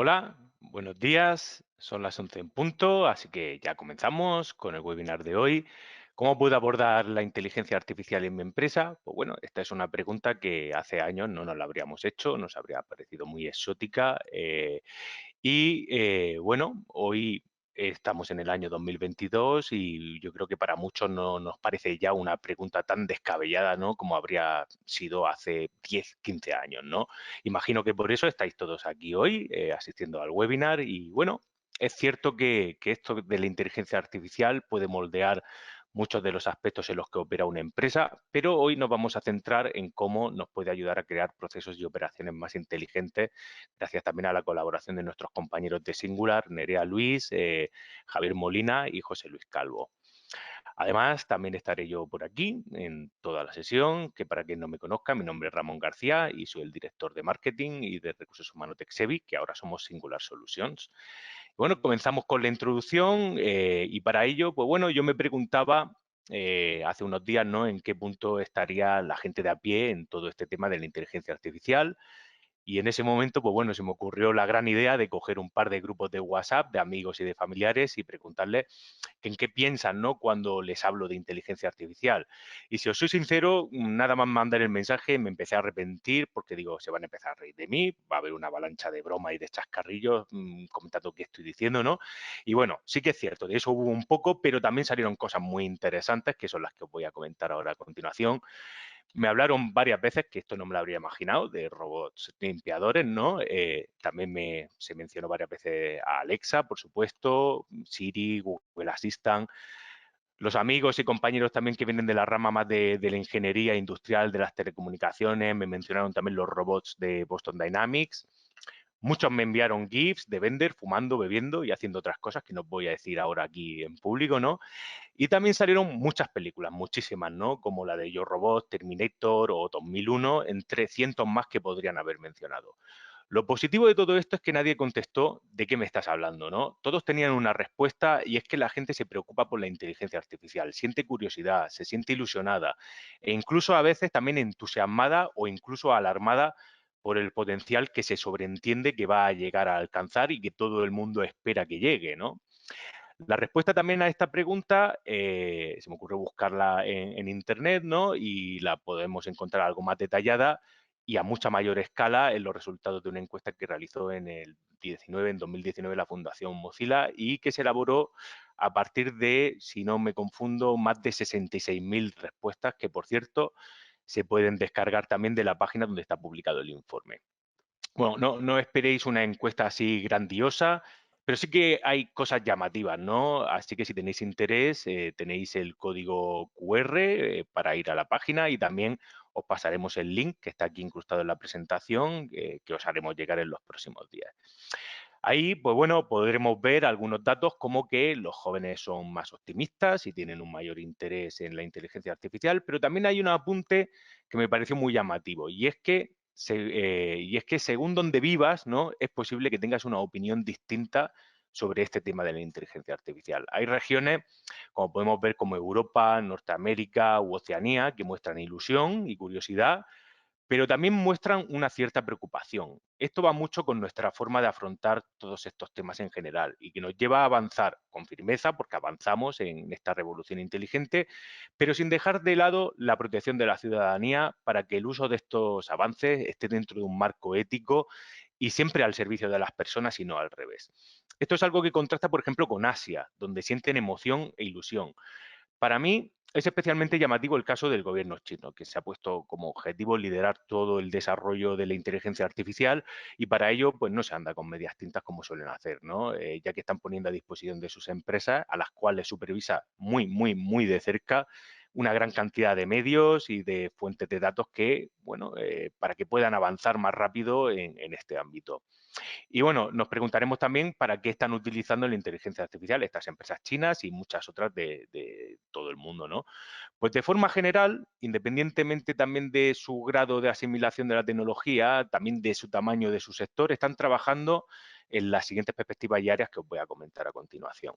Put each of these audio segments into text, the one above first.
Hola, buenos días. Son las 11 en punto, así que ya comenzamos con el webinar de hoy. ¿Cómo puedo abordar la inteligencia artificial en mi empresa? Pues bueno, esta es una pregunta que hace años no nos la habríamos hecho, nos habría parecido muy exótica. Bueno, hoy estamos en el año 2022 y yo creo que para muchos no nos parece ya una pregunta tan descabellada, ¿no? Como habría sido hace 10, 15 años, ¿no? Imagino que por eso estáis todos aquí hoy asistiendo al webinar y bueno, es cierto que esto de la inteligencia artificial puede moldear muchos de los aspectos en los que opera una empresa, pero hoy nos vamos a centrar en cómo nos puede ayudar a crear procesos y operaciones más inteligentes gracias también a la colaboración de nuestros compañeros de Singular, Nerea Luis, Javier Molina y José Luis Calvo. Además, también estaré yo por aquí en toda la sesión, que para quien no me conozca, mi nombre es Ramón García y soy el director de Marketing y de Recursos Humanos de Exevi, que ahora somos Singular Solutions. Bueno, comenzamos con la introducción y para ello, pues bueno, yo me preguntaba hace unos días, ¿no? En qué punto estaría la gente de a pie en todo este tema de la inteligencia artificial, y en ese momento, pues bueno, se me ocurrió la gran idea de coger un par de grupos de WhatsApp de amigos y de familiares y preguntarles en qué piensan, ¿no? Cuando les hablo de inteligencia artificial. Y si os soy sincero, nada más mandar el mensaje me empecé a arrepentir porque digo, se van a empezar a reír de mí, va a haber una avalancha de broma y de chascarrillos comentando qué estoy diciendo, ¿no? Y bueno, sí que es cierto, de eso hubo un poco, pero también salieron cosas muy interesantes que son las que os voy a comentar ahora a continuación. Me hablaron varias veces, que esto no me lo habría imaginado, de robots limpiadores, ¿no? También se mencionó varias veces a Alexa, por supuesto, Siri, Google Assistant. Los amigos y compañeros también que vienen de la rama más de la ingeniería industrial, de las telecomunicaciones, me mencionaron también los robots de Boston Dynamics. Muchos me enviaron GIFs de Bender fumando, bebiendo y haciendo otras cosas que no os voy a decir ahora aquí en público, ¿no? Y también salieron muchas películas, muchísimas, ¿no? Como la de Yo Robot, Terminator o 2001, entre cientos más que podrían haber mencionado. Lo positivo de todo esto es que nadie contestó de qué me estás hablando, ¿no? Todos tenían una respuesta y es que la gente se preocupa por la inteligencia artificial, siente curiosidad, se siente ilusionada e incluso a veces también entusiasmada o incluso alarmada por el potencial que se sobreentiende que va a llegar a alcanzar y que todo el mundo espera que llegue, ¿no? La respuesta también a esta pregunta, se me ocurrió buscarla en internet, ¿no? Y la podemos encontrar algo más detallada y a mucha mayor escala en los resultados de una encuesta que realizó en 2019, la Fundación Mozilla y que se elaboró a partir de, si no me confundo, más de 66.000 respuestas que, por cierto, se pueden descargar también de la página donde está publicado el informe. Bueno, no esperéis una encuesta así grandiosa, pero sí que hay cosas llamativas, ¿no? Así que si tenéis interés, tenéis el código QR para ir a la página y también os pasaremos el link que está aquí incrustado en la presentación, que os haremos llegar en los próximos días. Ahí, pues bueno, podremos ver algunos datos como que los jóvenes son más optimistas y tienen un mayor interés en la inteligencia artificial, pero también hay un apunte que me pareció muy llamativo y es que según donde vivas, ¿no? Es posible que tengas una opinión distinta sobre este tema de la inteligencia artificial. Hay regiones, como podemos ver, como Europa, Norteamérica u Oceanía, que muestran ilusión y curiosidad, pero también muestran una cierta preocupación. Esto va mucho con nuestra forma de afrontar todos estos temas en general y que nos lleva a avanzar con firmeza, porque avanzamos en esta revolución inteligente, pero sin dejar de lado la protección de la ciudadanía para que el uso de estos avances esté dentro de un marco ético y siempre al servicio de las personas y no al revés. Esto es algo que contrasta, por ejemplo, con Asia, donde sienten emoción e ilusión. Para mí es especialmente llamativo el caso del gobierno chino, que se ha puesto como objetivo liderar todo el desarrollo de la inteligencia artificial y para ello pues no se anda con medias tintas como suelen hacer, ¿no? Ya que están poniendo a disposición de sus empresas, a las cuales supervisa muy de cerca, una gran cantidad de medios y de fuentes de datos que, bueno, para que puedan avanzar más rápido en este ámbito. Y bueno, nos preguntaremos también para qué están utilizando la inteligencia artificial estas empresas chinas y muchas otras de todo el mundo, ¿no? Pues de forma general, independientemente también de su grado de asimilación de la tecnología, también de su tamaño de su sector, están trabajando en las siguientes perspectivas y áreas que os voy a comentar a continuación.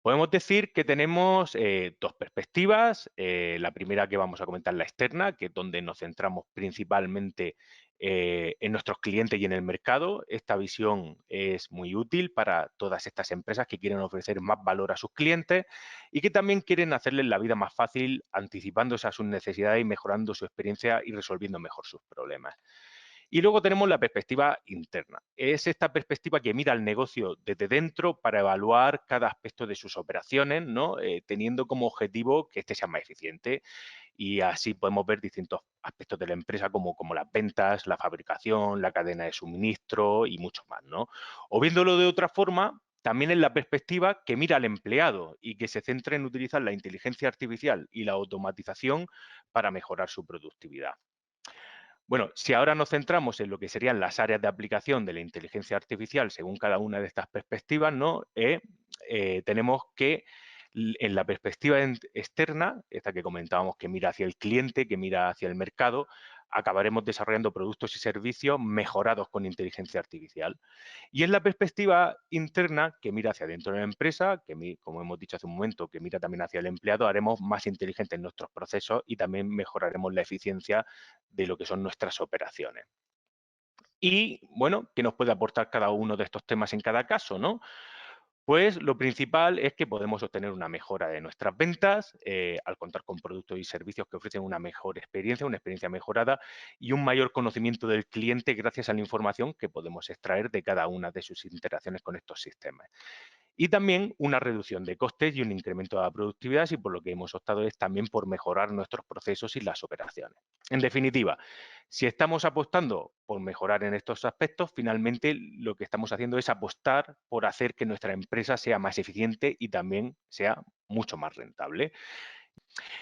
Podemos decir que tenemos dos perspectivas. La primera que vamos a comentar, la externa, que es donde nos centramos principalmente en nuestros clientes y en el mercado. Esta visión es muy útil para todas estas empresas que quieren ofrecer más valor a sus clientes y que también quieren hacerles la vida más fácil, anticipándose a sus necesidades y mejorando su experiencia y resolviendo mejor sus problemas. Y luego tenemos la perspectiva interna. Es esta perspectiva que mira el negocio desde dentro para evaluar cada aspecto de sus operaciones, ¿no? Teniendo como objetivo que este sea más eficiente. Y así podemos ver distintos aspectos de la empresa como las ventas, la fabricación, la cadena de suministro y mucho más, ¿no? O viéndolo de otra forma, también es la perspectiva que mira al empleado y que se centra en utilizar la inteligencia artificial y la automatización para mejorar su productividad. Bueno, si ahora nos centramos en lo que serían las áreas de aplicación de la inteligencia artificial según cada una de estas perspectivas, ¿no? Tenemos que en la perspectiva externa, esta que comentábamos que mira hacia el cliente, que mira hacia el mercado, acabaremos desarrollando productos y servicios mejorados con inteligencia artificial. Y en la perspectiva interna, que mira hacia dentro de la empresa, como hemos dicho hace un momento, que mira también hacia el empleado, haremos más inteligentes nuestros procesos y también mejoraremos la eficiencia de lo que son nuestras operaciones. Y, bueno, ¿qué nos puede aportar cada uno de estos temas en cada caso, no? Pues lo principal es que podemos obtener una mejora de nuestras ventas al contar con productos y servicios que ofrecen una mejor experiencia, una experiencia mejorada y un mayor conocimiento del cliente gracias a la información que podemos extraer de cada una de sus interacciones con estos sistemas. Y también una reducción de costes y un incremento de la productividad, y por lo que hemos optado es también por mejorar nuestros procesos y las operaciones. En definitiva, si estamos apostando por mejorar en estos aspectos, finalmente lo que estamos haciendo es apostar por hacer que nuestra empresa sea más eficiente y también sea mucho más rentable.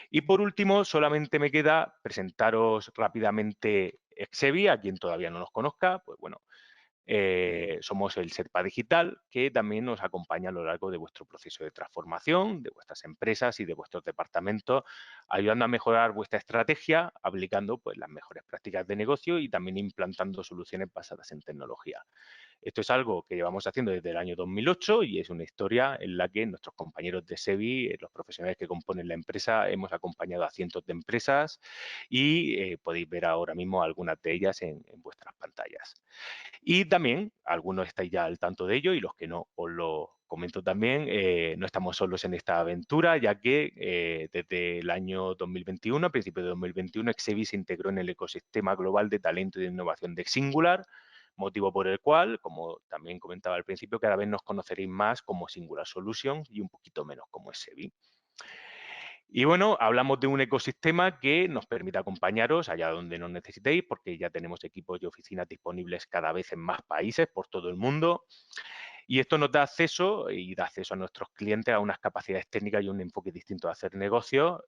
Y por último, solamente me queda presentaros rápidamente Exevi, a quien todavía no nos conozca, pues bueno, somos el Serpa Digital, que también nos acompaña a lo largo de vuestro proceso de transformación, de vuestras empresas y de vuestros departamentos, ayudando a mejorar vuestra estrategia, aplicando pues, las mejores prácticas de negocio y también implantando soluciones basadas en tecnología. Esto es algo que llevamos haciendo desde el año 2008 y es una historia en la que nuestros compañeros de SEBI, los profesionales que componen la empresa, hemos acompañado a cientos de empresas y podéis ver ahora mismo algunas de ellas en vuestras pantallas. Y también, algunos estáis ya al tanto de ello y los que no, os lo comento también, no estamos solos en esta aventura, ya que desde el año 2021, a principios de 2021, Exevi se integró en el ecosistema global de talento y de innovación de Singular, motivo por el cual, como también comentaba al principio, cada vez nos conoceréis más como Singular Solutions y un poquito menos como Exevi. Y bueno, hablamos de un ecosistema que nos permite acompañaros allá donde nos necesitéis, porque ya tenemos equipos y oficinas disponibles cada vez en más países por todo el mundo. Y esto nos da acceso y da acceso a nuestros clientes a unas capacidades técnicas y un enfoque distinto de hacer negocio,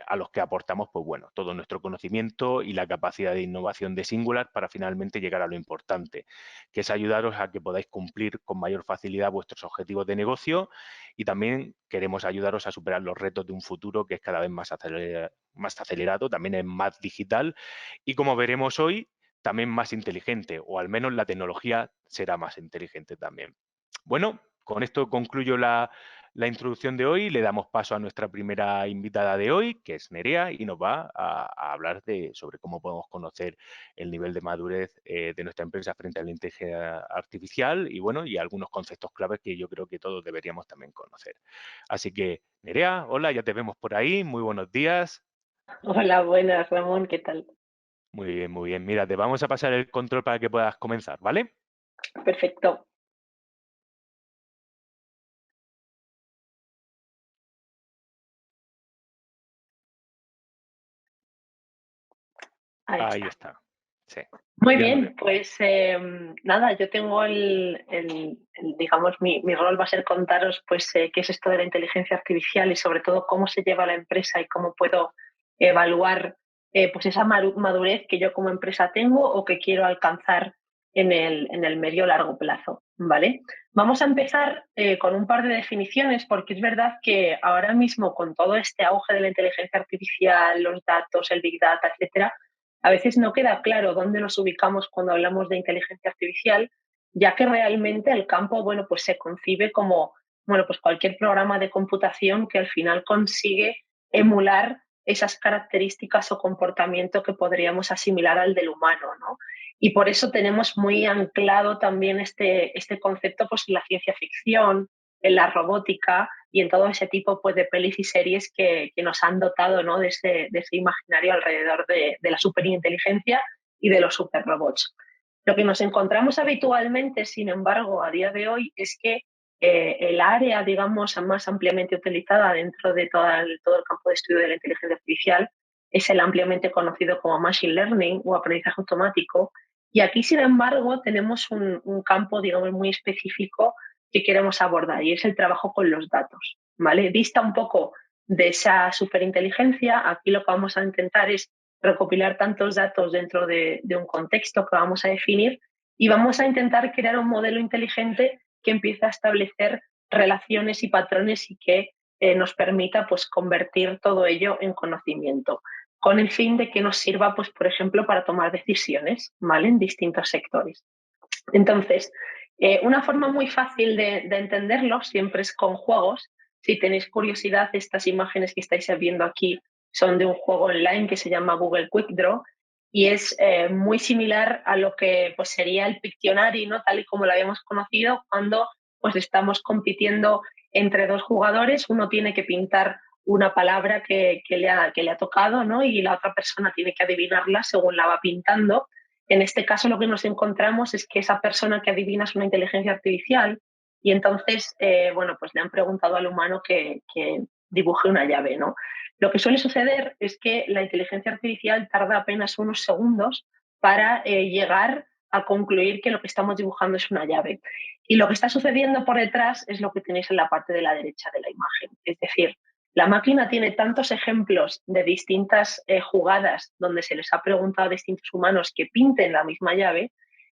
a los que aportamos, pues bueno, todo nuestro conocimiento y la capacidad de innovación de Singular para finalmente llegar a lo importante, que es ayudaros a que podáis cumplir con mayor facilidad vuestros objetivos de negocio y también queremos ayudaros a superar los retos de un futuro que es cada vez más acelerado, también es más digital y como veremos hoy, también más inteligente, o al menos la tecnología será más inteligente también. Bueno, con esto concluyo la introducción de hoy. Le damos paso a nuestra primera invitada de hoy, que es Nerea, y nos va a hablar sobre cómo podemos conocer el nivel de madurez de nuestra empresa frente a la inteligencia artificial y, bueno, y algunos conceptos claves que yo creo que todos deberíamos también conocer. Así que, Nerea, hola, ya te vemos por ahí. Muy buenos días. Hola, buenas, Ramón, ¿qué tal? Muy bien, muy bien. Mira, te vamos a pasar el control para que puedas comenzar, ¿vale? Perfecto, ahí Ahí está. está. Sí, Muy ya nos bien, vemos. pues nada, yo tengo digamos, mi rol va a ser contaros pues qué es esto de la inteligencia artificial y sobre todo cómo se lleva la empresa y cómo puedo evaluar pues esa madurez que yo como empresa tengo o que quiero alcanzar en el medio largo plazo, ¿vale? Vamos a empezar con un par de definiciones porque es verdad que ahora mismo con todo este auge de la inteligencia artificial, los datos, el big data, etcétera, a veces no queda claro dónde nos ubicamos cuando hablamos de inteligencia artificial, ya que realmente el campo, bueno, pues se concibe como bueno, pues cualquier programa de computación que al final consigue emular esas características o comportamiento que podríamos asimilar al del humano, ¿no? Y por eso tenemos muy anclado también este concepto pues, en la ciencia ficción, en la robótica y en todo ese tipo pues, de pelis y series que nos han dotado, ¿no? de ese imaginario alrededor de la superinteligencia y de los superrobots. Lo que nos encontramos habitualmente, sin embargo, a día de hoy es que el área, digamos, más ampliamente utilizada dentro de todo el campo de estudio de la inteligencia artificial es el ampliamente conocido como Machine Learning o aprendizaje automático. Y aquí, sin embargo, tenemos un campo, digamos, muy específico que queremos abordar y es el trabajo con los datos, ¿vale? Dista un poco de esa superinteligencia. Aquí lo que vamos a intentar es recopilar tantos datos dentro de un contexto que vamos a definir y vamos a intentar crear un modelo inteligente que empiece a establecer relaciones y patrones y que nos permita pues, convertir todo ello en conocimiento, con el fin de que nos sirva, pues, por ejemplo, para tomar decisiones, ¿vale? En distintos sectores. Entonces, una forma muy fácil de entenderlo siempre es con juegos. Si tenéis curiosidad, estas imágenes que estáis viendo aquí son de un juego online que se llama Google Quick Draw y es muy similar a lo que pues, sería el Pictionary, ¿no? Tal y como lo habíamos conocido cuando pues, estamos compitiendo entre dos jugadores. Uno tiene que pintar una palabra que le ha tocado, ¿no? Y la otra persona tiene que adivinarla según la va pintando. En este caso lo que nos encontramos es que esa persona que adivina es una inteligencia artificial y entonces, bueno, pues le han preguntado al humano que dibuje una llave, ¿no? Lo que suele suceder es que la inteligencia artificial tarda apenas unos segundos para llegar a concluir que lo que estamos dibujando es una llave. Y lo que está sucediendo por detrás es lo que tenéis en la parte de la derecha de la imagen. Es decir, la máquina tiene tantos ejemplos de distintas jugadas donde se les ha preguntado a distintos humanos que pinten la misma llave,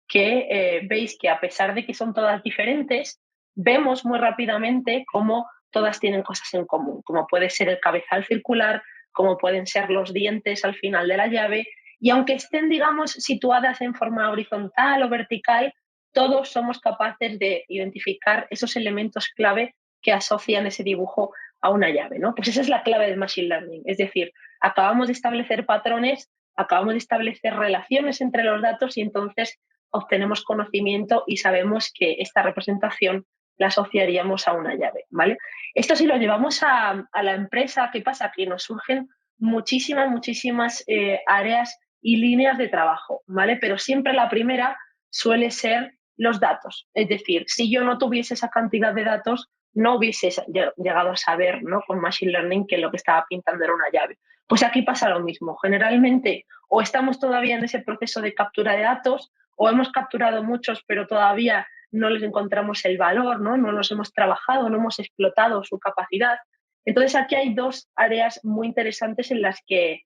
que veis que a pesar de que son todas diferentes, vemos muy rápidamente cómo todas tienen cosas en común, como puede ser el cabezal circular, como pueden ser los dientes al final de la llave, y aunque estén, digamos, situadas en forma horizontal o vertical, todos somos capaces de identificar esos elementos clave que asocian ese dibujo a una llave, ¿no? Pues esa es la clave del Machine Learning, es decir, acabamos de establecer patrones, acabamos de establecer relaciones entre los datos y entonces obtenemos conocimiento y sabemos que esta representación la asociaríamos a una llave, ¿vale? Esto si lo llevamos a la empresa, ¿qué pasa? Que nos surgen muchísimas áreas y líneas de trabajo, ¿vale? Pero siempre la primera suele ser los datos. Es decir, si yo no tuviese esa cantidad de datos, no hubiese llegado a saber, ¿no? Con Machine Learning que lo que estaba pintando era una llave. Pues aquí pasa lo mismo. Generalmente o estamos todavía en ese proceso de captura de datos o hemos capturado muchos, pero todavía no les encontramos el valor, ¿no? No los hemos trabajado, no hemos explotado su capacidad. Entonces aquí hay dos áreas muy interesantes en las que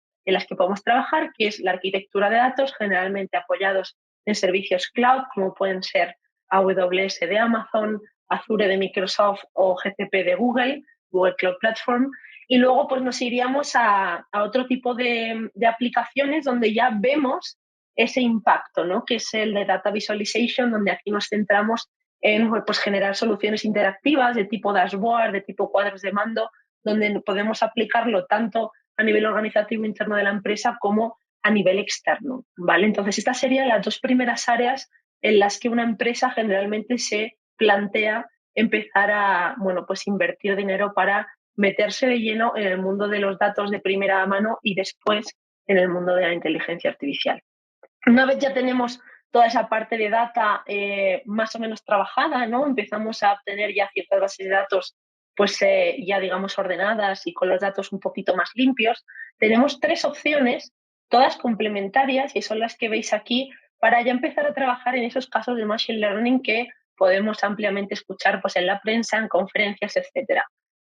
podemos trabajar, que es la arquitectura de datos, generalmente apoyados en servicios cloud, como pueden ser AWS de Amazon, Azure de Microsoft o GCP de Google, Google Cloud Platform. Y luego pues nos iríamos a otro tipo de aplicaciones donde ya vemos ese impacto, ¿no? Que es el de Data Visualization, donde aquí nos centramos en pues, generar soluciones interactivas de tipo dashboard, de tipo cuadros de mando, donde podemos aplicarlo tanto a nivel organizativo interno de la empresa como a nivel externo, ¿vale? Entonces, estas serían las dos primeras áreas en las que una empresa generalmente se plantea empezar a, bueno, pues invertir dinero para meterse de lleno en el mundo de los datos de primera mano y después en el mundo de la inteligencia artificial. Una vez ya tenemos toda esa parte de data más o menos trabajada, ¿no? Empezamos a obtener ya ciertas bases de datos pues ya digamos ordenadas y con los datos un poquito más limpios. Tenemos tres opciones, todas complementarias y son las que veis aquí para ya empezar a trabajar en esos casos de Machine Learning que podemos ampliamente escuchar pues, en la prensa, en conferencias, etcétera.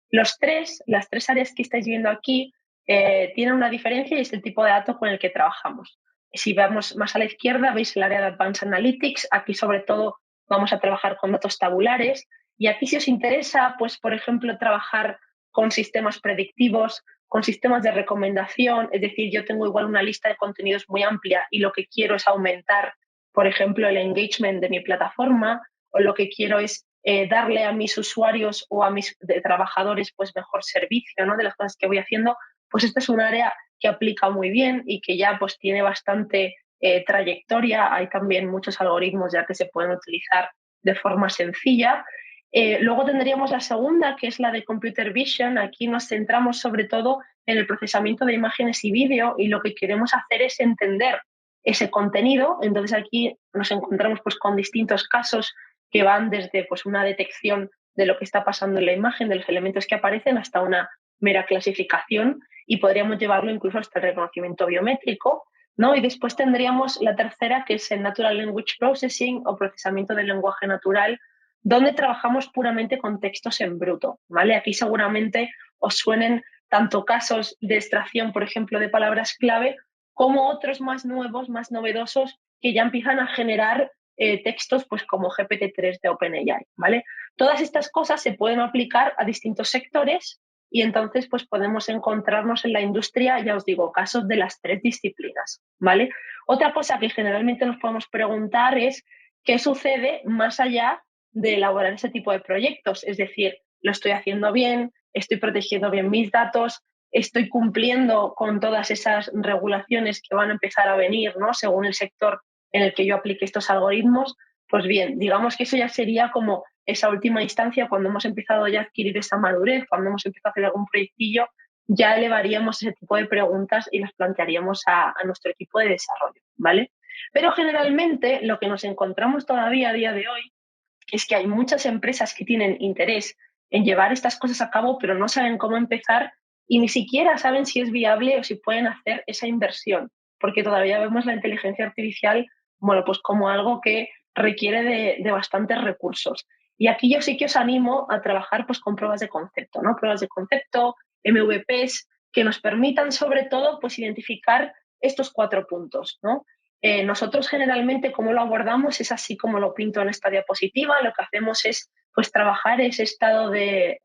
Las tres áreas que estáis viendo aquí tienen una diferencia y es el tipo de datos con el que trabajamos. Si vamos más a la izquierda, veis el área de Advanced Analytics. Aquí, sobre todo, vamos a trabajar con datos tabulares. Y aquí, si os interesa, pues, por ejemplo, trabajar con sistemas predictivos, con sistemas de recomendación. Es decir, yo tengo igual una lista de contenidos muy amplia y lo que quiero es aumentar, por ejemplo, el engagement de mi plataforma o lo que quiero es darle a mis usuarios o a mis trabajadores pues mejor servicio, ¿no? De las cosas que voy haciendo, pues esta es un área que aplica muy bien y que ya pues tiene bastante trayectoria. Hay también muchos algoritmos ya que se pueden utilizar de forma sencilla. Luego tendríamos la segunda, que es la de Computer Vision. Aquí nos centramos sobre todo en el procesamiento de imágenes y vídeo y lo que queremos hacer es entender ese contenido. Entonces aquí nos encontramos pues con distintos casos que van desde pues una detección de lo que está pasando en la imagen, de los elementos que aparecen, hasta una mera clasificación y podríamos llevarlo incluso hasta el reconocimiento biométrico, ¿no? Y después tendríamos la tercera, que es el Natural Language Processing o procesamiento del lenguaje natural, donde trabajamos puramente con textos en bruto, ¿vale? Aquí seguramente os suenen tanto casos de extracción, por ejemplo, de palabras clave, como otros más nuevos, más novedosos, que ya empiezan a generar textos pues como GPT-3 de OpenAI, ¿vale? Todas estas cosas se pueden aplicar a distintos sectores y entonces pues podemos encontrarnos en la industria, ya os digo, casos de las tres disciplinas, ¿vale? Otra cosa que generalmente nos podemos preguntar es qué sucede más allá de elaborar ese tipo de proyectos, es decir, ¿lo estoy haciendo bien? ¿Estoy protegiendo bien mis datos? ¿Estoy cumpliendo con todas esas regulaciones que van a empezar a venir, ¿no? Según el sector en el que yo aplique estos algoritmos? Pues bien, digamos que eso ya sería como esa última instancia cuando hemos empezado ya a adquirir esa madurez, cuando hemos empezado a hacer algún proyectillo, ya elevaríamos ese tipo de preguntas y las plantearíamos a nuestro equipo de desarrollo, ¿vale? Pero generalmente lo que nos encontramos todavía a día de hoy es que hay muchas empresas que tienen interés en llevar estas cosas a cabo, pero no saben cómo empezar y ni siquiera saben si es viable o si pueden hacer esa inversión, porque todavía vemos la inteligencia artificial, bueno, pues como algo que requiere de bastantes recursos. Y aquí yo sí que os animo a trabajar pues con pruebas de concepto, ¿no? Pruebas de concepto, MVPs, que nos permitan sobre todo pues identificar estos 4 puntos, ¿no? Nosotros generalmente, como lo abordamos, es así como lo pinto en esta diapositiva. Lo que hacemos es pues, trabajar ese estado de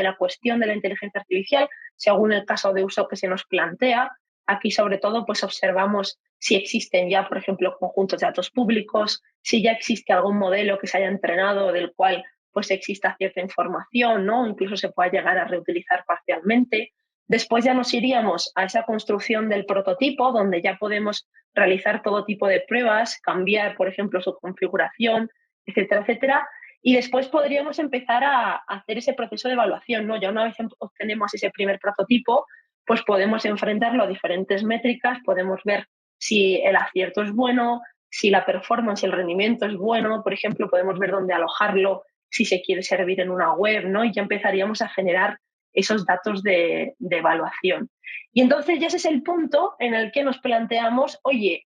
la cuestión de la inteligencia artificial, según el caso de uso que se nos plantea. Aquí, sobre todo, pues observamos si existen ya, por ejemplo, conjuntos de datos públicos, si ya existe algún modelo que se haya entrenado del cual pues exista cierta información, ¿no? Incluso se pueda llegar a reutilizar parcialmente. Después ya nos iríamos a esa construcción del prototipo, donde ya podemos realizar todo tipo de pruebas, cambiar, por ejemplo, su configuración, etcétera, etcétera. Y después podríamos empezar a hacer ese proceso de evaluación, ¿no? Ya una vez obtenemos ese primer prototipo, pues podemos enfrentarlo a diferentes métricas, podemos ver si el acierto es bueno, si la performance y el rendimiento es bueno, por ejemplo, podemos ver dónde alojarlo, si se quiere servir en una web, ¿no? Y ya empezaríamos a generar esos datos de evaluación. Y entonces ya ese es el punto en el que nos planteamos, oye,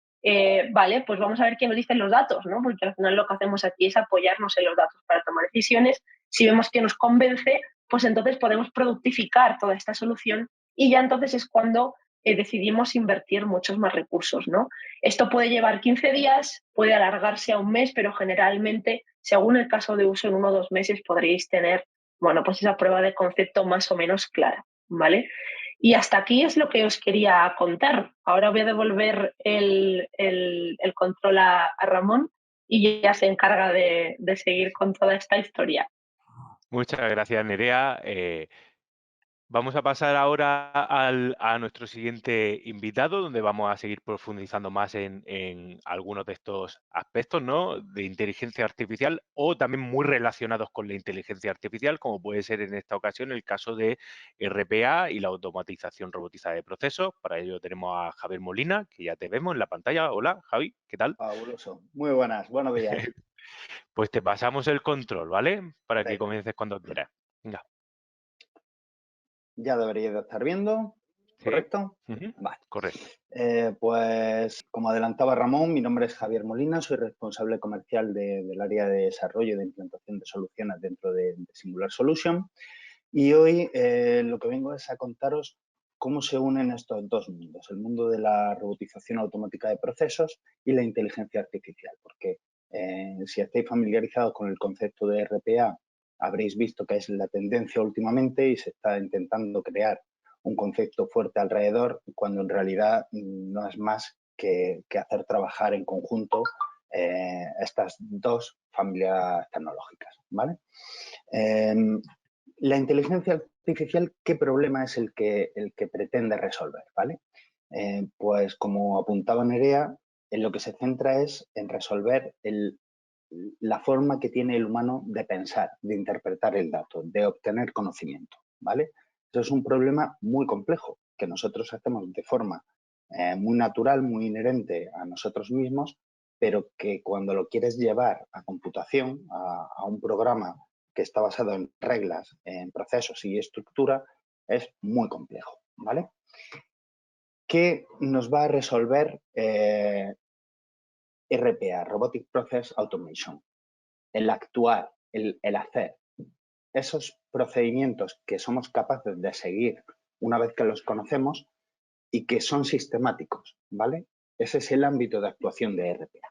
vale, pues vamos a ver qué nos dicen los datos, ¿no? Porque al final lo que hacemos aquí es apoyarnos en los datos para tomar decisiones. Si vemos que nos convence, pues entonces podemos productificar toda esta solución y ya entonces es cuando decidimos invertir muchos más recursos, ¿no? Esto puede llevar 15 días, puede alargarse a un mes, pero generalmente, según el caso de uso, en 1 o 2 meses podréis tener, bueno, pues esa prueba de concepto más o menos clara, ¿vale? Y hasta aquí es lo que os quería contar. Ahora voy a devolver el control a Ramón y ya se encarga de seguir con toda esta historia. Muchas gracias, Nerea. Vamos a pasar ahora a nuestro siguiente invitado, donde vamos a seguir profundizando más en algunos de estos aspectos, ¿no? De inteligencia artificial o también muy relacionados con la inteligencia artificial, como puede ser en esta ocasión el caso de RPA y la automatización robotizada de procesos. Para ello tenemos a Javier Molina, que ya te vemos en la pantalla. Hola, Javi, ¿qué tal? Fabuloso. Muy buenas, buenos días. Pues te pasamos el control, ¿vale? Para que Venga, comiences cuando quieras. Venga. ya deberíais de estar viendo, Sí. ¿correcto? Ujú. Vale. Correcto. Pues como adelantaba Ramón, mi nombre es Javier Molina, soy responsable comercial del área de desarrollo y de implantación de soluciones dentro de Singular Solution. Y hoy lo que vengo es a contaros cómo se unen estos dos mundos, el mundo de la robotización automática de procesos y la inteligencia artificial, porque si estáis familiarizados con el concepto de RPA, habréis visto que es la tendencia últimamente y se está intentando crear un concepto fuerte alrededor, cuando en realidad no es más que hacer trabajar en conjunto estas dos familias tecnológicas, ¿vale? La inteligencia artificial, ¿qué problema es el que pretende resolver, ¿vale? Pues como apuntaba Nerea, en lo que se centra es en resolver la forma que tiene el humano de pensar, de interpretar el dato, de obtener conocimiento, ¿vale? Eso es un problema muy complejo que nosotros hacemos de forma muy natural, muy inherente a nosotros mismos, pero que cuando lo quieres llevar a computación, a un programa que está basado en reglas, en procesos y estructura, es muy complejo, ¿vale? ¿Qué nos va a resolver RPA, Robotic Process Automation? El actuar, el hacer. Esos procedimientos que somos capaces de seguir una vez que los conocemos y que son sistemáticos, ¿vale? Ese es el ámbito de actuación de RPA.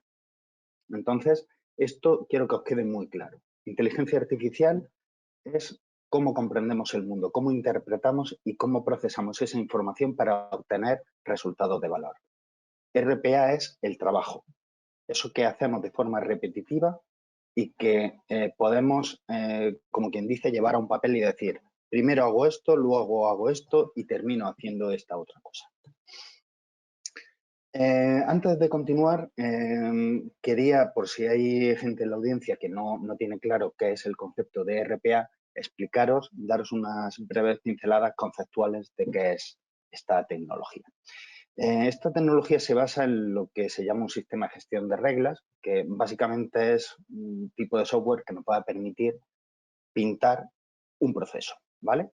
Entonces, esto quiero que os quede muy claro. Inteligencia artificial es cómo comprendemos el mundo, cómo interpretamos y cómo procesamos esa información para obtener resultados de valor. RPA es el trabajo, eso que hacemos de forma repetitiva y que podemos, como quien dice, llevar a un papel y decir, primero hago esto, luego hago esto y termino haciendo esta otra cosa. Antes de continuar, quería, por si hay gente en la audiencia que no tiene claro qué es el concepto de RPA, explicaros, daros unas breves pinceladas conceptuales de qué es esta tecnología. Esta tecnología se basa en lo que se llama un sistema de gestión de reglas, que básicamente es un tipo de software que nos va a permitir pintar un proceso, ¿vale?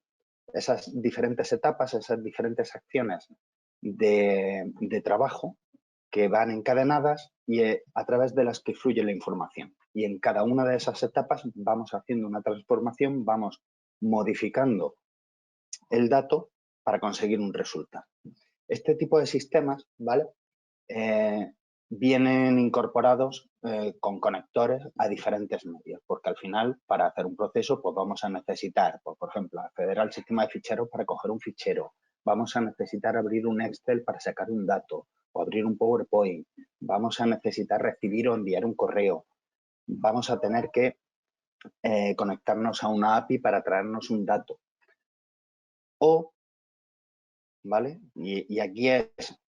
Esas diferentes etapas, esas diferentes acciones de trabajo que van encadenadas y a través de las que fluye la información. Y en cada una de esas etapas vamos haciendo una transformación, vamos modificando el dato para conseguir un resultado. Este tipo de sistemas, ¿vale? Vienen incorporados con conectores a diferentes medios, porque al final, para hacer un proceso, pues vamos a necesitar, pues, por ejemplo, acceder al sistema de ficheros para coger un fichero, vamos a necesitar abrir un Excel para sacar un dato, o abrir un PowerPoint, vamos a necesitar recibir o enviar un correo, vamos a tener que conectarnos a una API para traernos un dato. O, ¿vale? Y aquí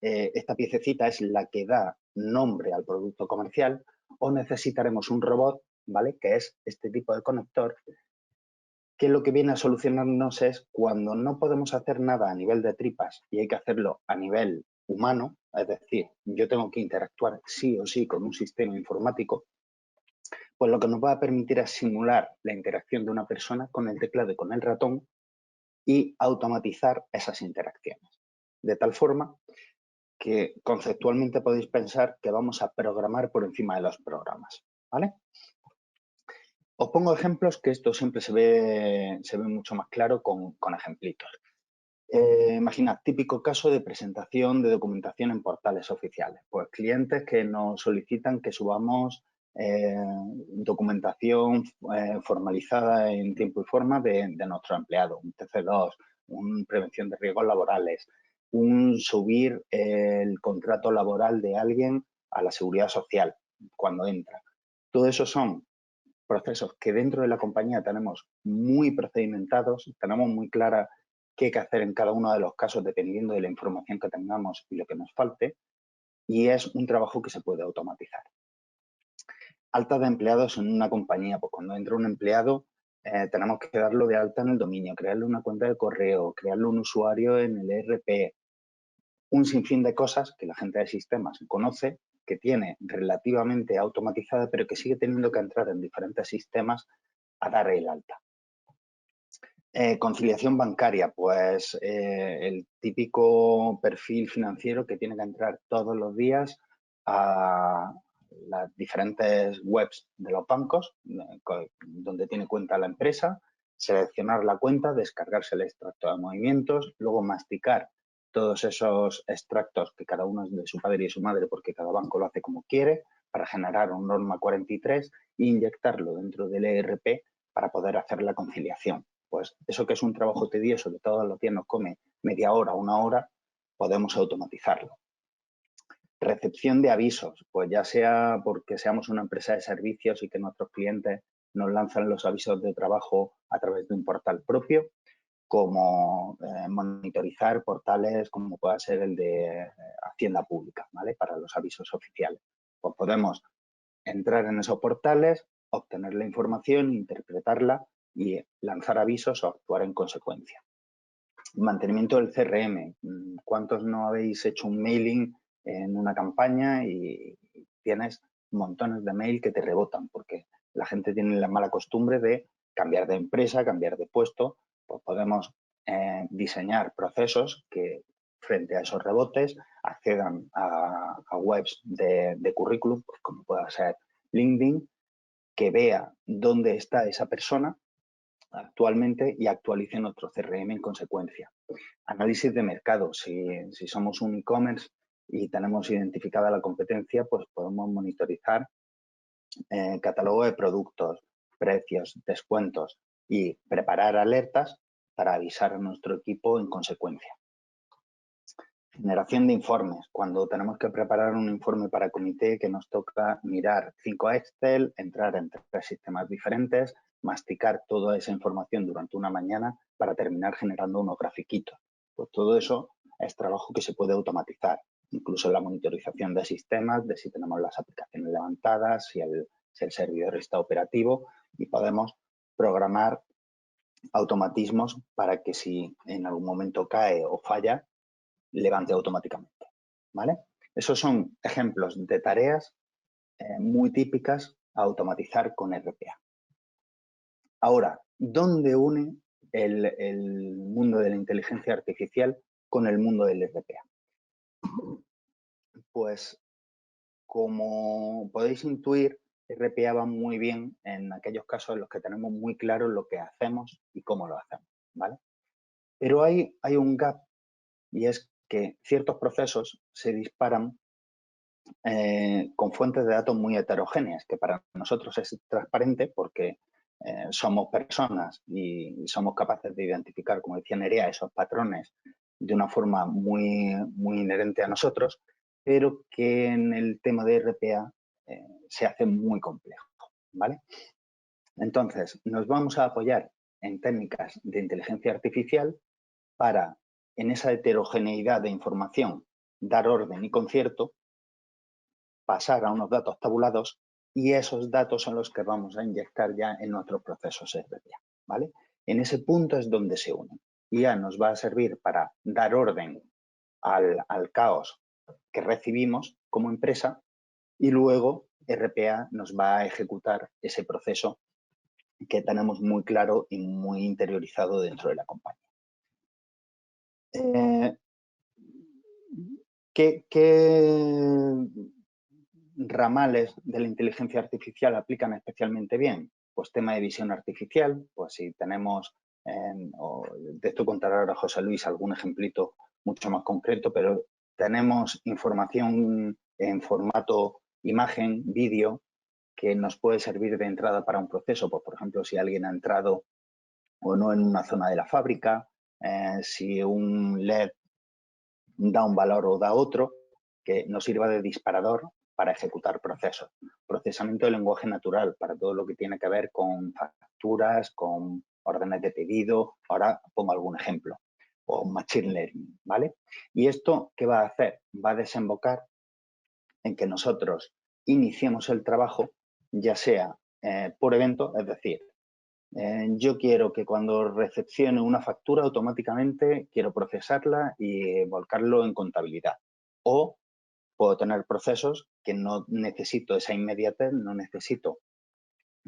esta piececita es la que da nombre al producto comercial, o necesitaremos un robot, ¿vale? Que es este tipo de conector, que lo que viene a solucionarnos es cuando no podemos hacer nada a nivel de tripas y hay que hacerlo a nivel humano, es decir, yo tengo que interactuar sí o sí con un sistema informático, pues lo que nos va a permitir es simular la interacción de una persona con el teclado y con el ratón y automatizar esas interacciones. De tal forma que conceptualmente podéis pensar que vamos a programar por encima de los programas, ¿vale? Os pongo ejemplos que esto siempre se ve mucho más claro con ejemplitos. Imaginad, típico caso de presentación de documentación en portales oficiales. Pues clientes que nos solicitan que subamos documentación formalizada en tiempo y forma de nuestro empleado, un TC2, una prevención de riesgos laborales, un subir el contrato laboral de alguien a la seguridad social cuando entra. Todo eso son procesos que dentro de la compañía tenemos muy procedimentados, tenemos muy clara qué hay que hacer en cada uno de los casos dependiendo de la información que tengamos y lo que nos falte, y es un trabajo que se puede automatizar. Alta de empleados en una compañía, pues cuando entra un empleado tenemos que darlo de alta en el dominio, crearle una cuenta de correo, crearle un usuario en el ERP, un sinfín de cosas que la gente de sistemas conoce, que tiene relativamente automatizada, pero que sigue teniendo que entrar en diferentes sistemas a dar el alta. Conciliación bancaria, pues el típico perfil financiero que tiene que entrar todos los días a las diferentes webs de los bancos donde tiene cuenta la empresa, seleccionar la cuenta, descargarse el extracto de movimientos, luego masticar todos esos extractos que cada uno es de su padre y su madre porque cada banco lo hace como quiere para generar un norma 43 e inyectarlo dentro del ERP para poder hacer la conciliación. Pues eso que es un trabajo tedioso que todos los días nos come media hora, una hora, podemos automatizarlo. Recepción de avisos, pues ya sea porque seamos una empresa de servicios y que nuestros clientes nos lanzan los avisos de trabajo a través de un portal propio, como monitorizar portales como pueda ser el de Hacienda Pública, ¿vale? Para los avisos oficiales. Pues podemos entrar en esos portales, obtener la información, interpretarla y lanzar avisos o actuar en consecuencia. Mantenimiento del CRM. ¿Cuántos no habéis hecho un mailing en una campaña y tienes montones de mail que te rebotan? Porque la gente tiene la mala costumbre de cambiar de empresa, cambiar de puesto. Pues podemos diseñar procesos que frente a esos rebotes accedan a webs de currículum, pues como pueda ser LinkedIn, que vea dónde está esa persona actualmente y actualice nuestro CRM en consecuencia. Análisis de mercado. Si somos un e-commerce y tenemos identificada la competencia, pues podemos monitorizar catálogo de productos, precios, descuentos y preparar alertas para avisar a nuestro equipo en consecuencia. Generación de informes. Cuando tenemos que preparar un informe para comité que nos toca mirar 5 Excel, entrar en 3 sistemas diferentes, masticar toda esa información durante una mañana para terminar generando unos grafiquitos. Pues todo eso es trabajo que se puede automatizar, incluso la monitorización de sistemas, de si tenemos las aplicaciones levantadas, si el servidor está operativo, y podemos programar automatismos para que si en algún momento cae o falla, levante automáticamente, ¿vale? Esos son ejemplos de tareas muy típicas a automatizar con RPA. Ahora, ¿dónde une el mundo de la inteligencia artificial con el mundo del RPA? Pues, como podéis intuir, RPA va muy bien en aquellos casos en los que tenemos muy claro lo que hacemos y cómo lo hacemos, ¿vale? Pero hay un gap, y es que ciertos procesos se disparan con fuentes de datos muy heterogéneas, que para nosotros es transparente porque somos personas y somos capaces de identificar, como decía Nerea, esos patrones de una forma muy inherente a nosotros, pero que en el tema de RPA se hace muy complejo, ¿vale? Entonces, nos vamos a apoyar en técnicas de inteligencia artificial para, en esa heterogeneidad de información, dar orden y concierto, pasar a unos datos tabulados, y esos datos son los que vamos a inyectar ya en nuestros procesos RPA, ¿vale? En ese punto es donde se unen. Y ya nos va a servir para dar orden al caos que recibimos como empresa, y luego RPA nos va a ejecutar ese proceso que tenemos muy claro y muy interiorizado dentro de la compañía. ¿Qué ramales de la inteligencia artificial aplican especialmente bien? Pues tema de visión artificial, pues si tenemos, de esto contará ahora José Luis algún ejemplito mucho más concreto, pero tenemos información en formato imagen, vídeo, que nos puede servir de entrada para un proceso. Pues, por ejemplo, si alguien ha entrado o no en una zona de la fábrica, si un LED da un valor o da otro, que nos sirva de disparador para ejecutar procesos. Procesamiento de lenguaje natural para todo lo que tiene que ver con facturas, con órdenes de pedido. Ahora pongo algún ejemplo. O machine learning, ¿vale? ¿Y esto qué va a hacer? Va a desembocar en que nosotros iniciemos el trabajo, ya sea por evento, es decir, yo quiero que cuando recepcione una factura automáticamente quiero procesarla y volcarlo en contabilidad. O puedo tener procesos que no necesito esa inmediatez, no necesito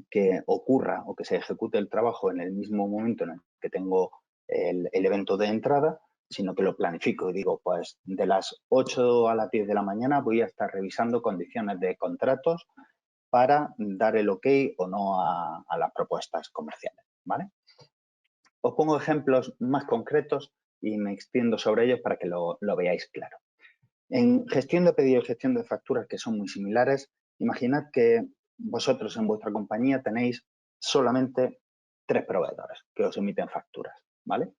que ocurra o que se ejecute el trabajo en el mismo momento en el que tengo el evento de entrada, sino que lo planifico y digo, pues de las 8 a las 10 de la mañana voy a estar revisando condiciones de contratos para dar el ok o no a las propuestas comerciales, ¿vale? Os pongo ejemplos más concretos y me extiendo sobre ellos para que lo veáis claro. En gestión de pedidos y gestión de facturas, que son muy similares, imaginad que vosotros en vuestra compañía tenéis solamente 3 proveedores que os emiten facturas, ¿vale?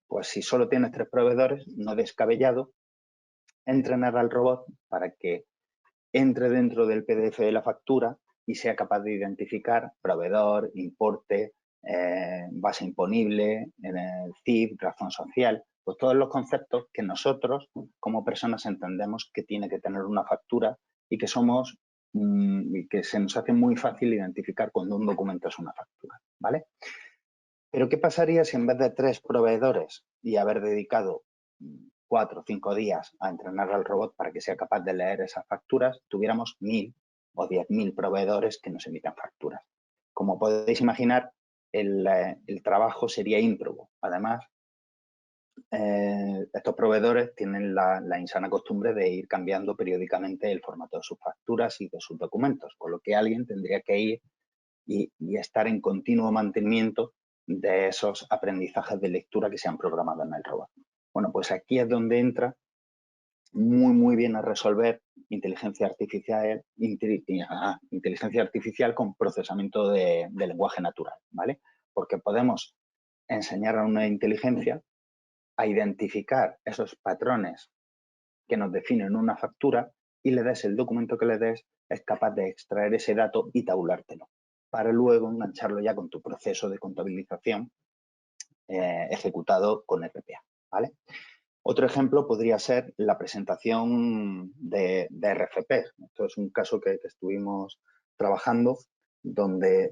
Pues si solo tienes 3 proveedores, no es descabellado entrenar al robot para que entre dentro del PDF de la factura y sea capaz de identificar proveedor, importe, base imponible, CIF, razón social, pues todos los conceptos que nosotros como personas entendemos que tiene que tener una factura y que y que se nos hace muy fácil identificar cuando un documento es una factura, ¿vale? Pero ¿qué pasaría si en vez de 3 proveedores y haber dedicado 4 o 5 días a entrenar al robot para que sea capaz de leer esas facturas, tuviéramos 1000 o 10.000 proveedores que nos emitan facturas? Como podéis imaginar, el trabajo sería ímprobo. Además, estos proveedores tienen la insana costumbre de ir cambiando periódicamente el formato de sus facturas y de sus documentos, con lo que alguien tendría que ir y estar en continuo mantenimiento de esos aprendizajes de lectura que se han programado en el robot. Bueno, pues aquí es donde entra muy bien a resolver inteligencia artificial con procesamiento de lenguaje natural, ¿vale? Porque podemos enseñar a una inteligencia a identificar esos patrones que nos definen una factura y le des el documento que le des, es capaz de extraer ese dato y tabulártelo, para luego engancharlo ya con tu proceso de contabilización ejecutado con RPA, ¿vale? Otro ejemplo podría ser la presentación de RFP. Esto es un caso que estuvimos trabajando donde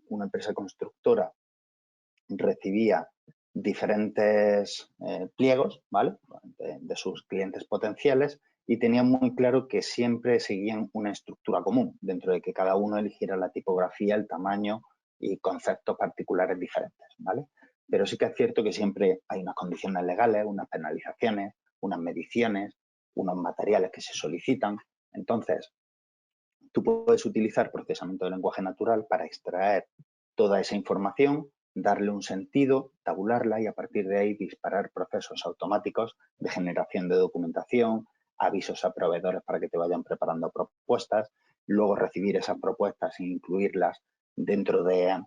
una empresa constructora recibía diferentes pliegos, ¿vale?, de sus clientes potenciales, y tenían muy claro que siempre seguían una estructura común, dentro de que cada uno eligiera la tipografía, el tamaño y conceptos particulares diferentes, ¿vale? Pero sí que es cierto que siempre hay unas condiciones legales, unas penalizaciones, unas mediciones, unos materiales que se solicitan. Entonces, tú puedes utilizar procesamiento de lenguaje natural para extraer toda esa información, darle un sentido, tabularla y a partir de ahí disparar procesos automáticos de generación de documentación, avisos a proveedores para que te vayan preparando propuestas, luego recibir esas propuestas e incluirlas dentro de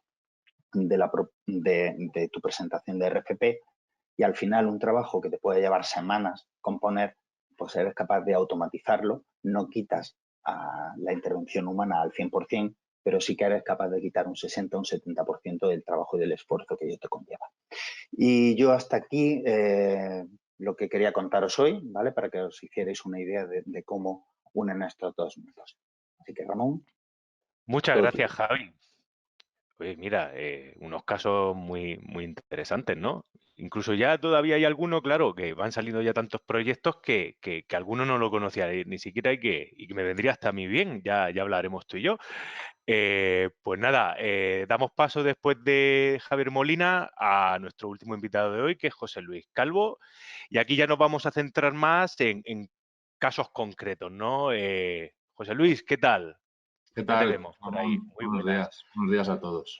tu presentación de RFP, y al final un trabajo que te puede llevar semanas componer, pues eres capaz de automatizarlo, no quitas a la intervención humana al 100%, pero sí que eres capaz de quitar un 60 o un 70% del trabajo y del esfuerzo que ello te conlleva. Y yo hasta aquí lo que quería contaros hoy, ¿vale?, para que os hicierais una idea de cómo unen estos dos mundos. Así que, Ramón. Muchas todo gracias, tuyo. Javi. Oye, mira, unos casos muy interesantes, ¿no? Incluso ya todavía hay algunos, claro, que van saliendo ya tantos proyectos que algunos no lo conocía ni siquiera y que me vendría hasta a mí bien, ya hablaremos tú y yo. Pues nada, damos paso después de Javier Molina a nuestro último invitado de hoy, que es José Luis Calvo, y aquí ya nos vamos a centrar más en casos concretos, ¿no? José Luis, ¿qué tal? ¿Qué Ya te tal, vemos por ahí, Ramón? muy buenas. Buenos días a todos.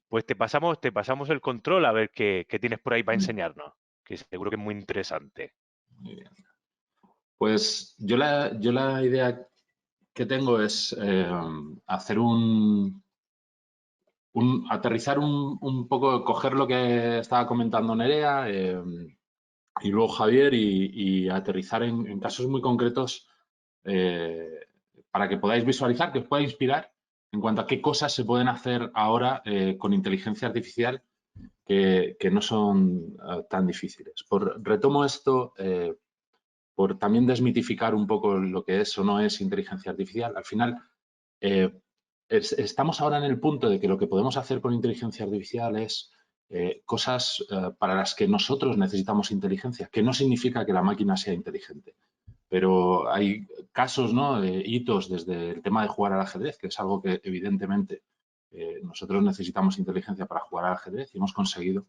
Pues te pasamos el control a ver qué tienes por ahí para enseñarnos, que seguro que es muy interesante. Muy bien. Pues yo la idea que tengo es hacer aterrizar un poco, coger lo que estaba comentando Nerea y luego Javier y aterrizar en casos muy concretos para que podáis visualizar, que os pueda inspirar en cuanto a qué cosas se pueden hacer ahora con inteligencia artificial que no son tan difíciles. Retomo esto por también desmitificar un poco lo que es o no es inteligencia artificial. Al final, estamos ahora en el punto de que lo que podemos hacer con inteligencia artificial es cosas para las que nosotros necesitamos inteligencia, que no significa que la máquina sea inteligente. Pero hay casos, ¿no?, hitos desde el tema de jugar al ajedrez, que es algo que evidentemente nosotros necesitamos inteligencia para jugar al ajedrez y hemos conseguido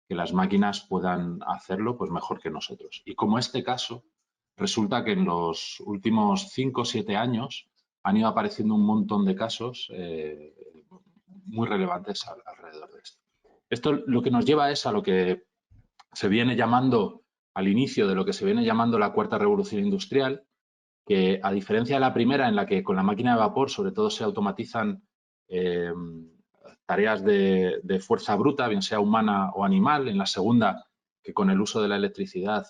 que las máquinas puedan hacerlo pues mejor que nosotros. Y como este caso, resulta que en los últimos 5 o 7 años han ido apareciendo un montón de casos muy relevantes alrededor de esto. Esto lo que nos lleva es a lo que se viene llamando, al inicio de lo que se viene llamando la cuarta revolución industrial, que a diferencia de la primera, en la que con la máquina de vapor sobre todo se automatizan tareas de fuerza bruta, bien sea humana o animal, en la segunda, que con el uso de la electricidad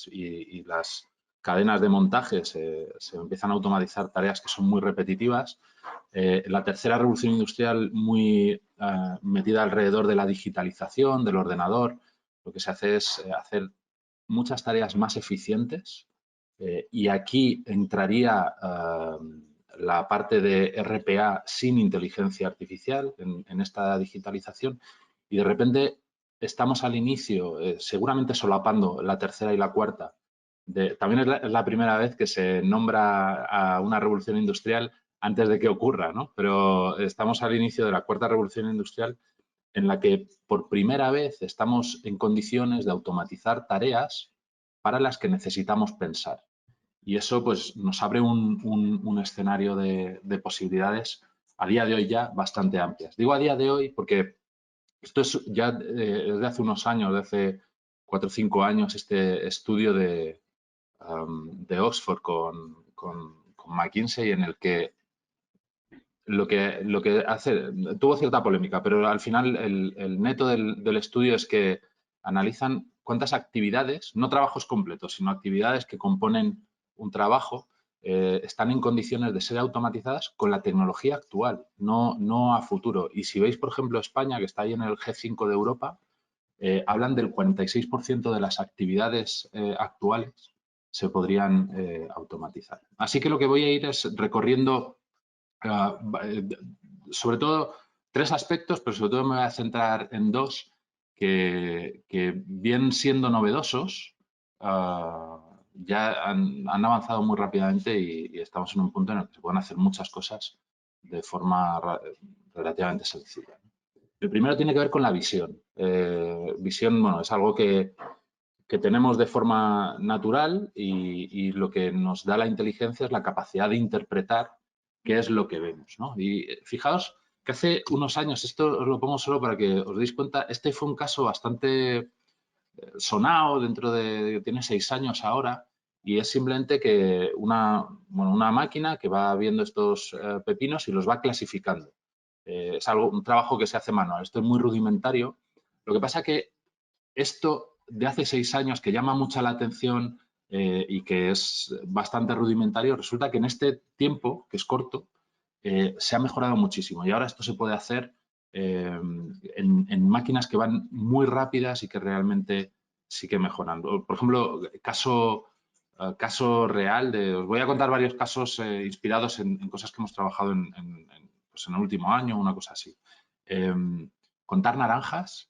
y las cadenas de montaje, se empiezan a automatizar tareas que son muy repetitivas. La tercera revolución industrial muy metida alrededor de la digitalización del ordenador. Lo que se hace es hacer muchas tareas más eficientes y aquí entraría la parte de RPA sin inteligencia artificial en esta digitalización y de repente estamos al inicio, seguramente solapando la tercera y la cuarta. También es la primera vez que se nombra a una revolución industrial antes de que ocurra, ¿no? Pero estamos al inicio de la cuarta revolución industrial en la que por primera vez estamos en condiciones de automatizar tareas para las que necesitamos pensar. Y eso pues, nos abre un escenario de posibilidades a día de hoy ya bastante amplias. Digo a día de hoy porque esto es ya desde hace unos años, desde hace 4 o 5 años, este estudio de Oxford con McKinsey en el que lo que hace, tuvo cierta polémica, pero al final el neto del estudio es que analizan cuántas actividades, no trabajos completos, sino actividades que componen un trabajo, están en condiciones de ser automatizadas con la tecnología actual, no a futuro. Y si veis, por ejemplo, España, que está ahí en el G5 de Europa, hablan del 46% de las actividades actuales se podrían automatizar. Así que lo que voy a ir es recorriendo sobre todo 3 aspectos, pero sobre todo me voy a centrar en 2 que bien siendo novedosos, ya han avanzado muy rápidamente y estamos en un punto en el que se pueden hacer muchas cosas de forma relativamente sencilla. El primero tiene que ver con la visión. Visión, bueno, es algo que tenemos de forma natural y lo que nos da la inteligencia es la capacidad de interpretar qué es lo que vemos, ¿no? Y fijaos que hace unos años, esto os lo pongo solo para que os deis cuenta, este fue un caso bastante sonado dentro de, tiene 6 años ahora, y es simplemente que una máquina que va viendo estos pepinos y los va clasificando. Es un trabajo que se hace manual, esto es muy rudimentario. Lo que pasa que esto de hace 6 años que llama mucha la atención y que es bastante rudimentario, resulta que en este tiempo, que es corto, se ha mejorado muchísimo y ahora esto se puede hacer en máquinas que van muy rápidas y que realmente sí que mejoran. Por ejemplo, caso real, os voy a contar varios casos inspirados en cosas que hemos trabajado pues en el último año, una cosa así. Contar naranjas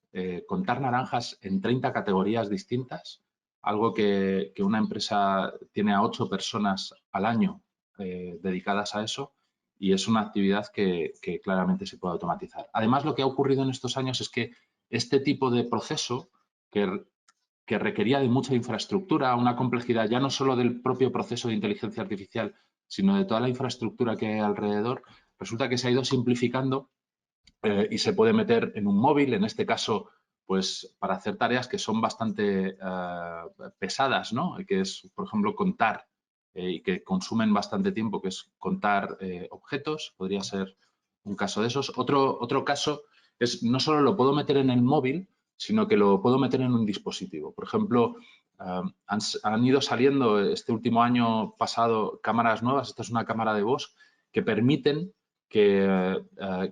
en 30 categorías distintas, algo que una empresa tiene a 8 personas al año dedicadas a eso y es una actividad que claramente se puede automatizar. Además, lo que ha ocurrido en estos años es que este tipo de proceso que requería de mucha infraestructura, una complejidad ya no solo del propio proceso de inteligencia artificial, sino de toda la infraestructura que hay alrededor, resulta que se ha ido simplificando y se puede meter en un móvil, en este caso, pues para hacer tareas que son bastante pesadas, ¿no? Que es, por ejemplo, contar y que consumen bastante tiempo, que es contar objetos, podría ser un caso de esos. Otro caso es, no solo lo puedo meter en el móvil, sino que lo puedo meter en un dispositivo. Por ejemplo, han ido saliendo este último año pasado cámaras nuevas, esta es una cámara de Bosch, que permiten que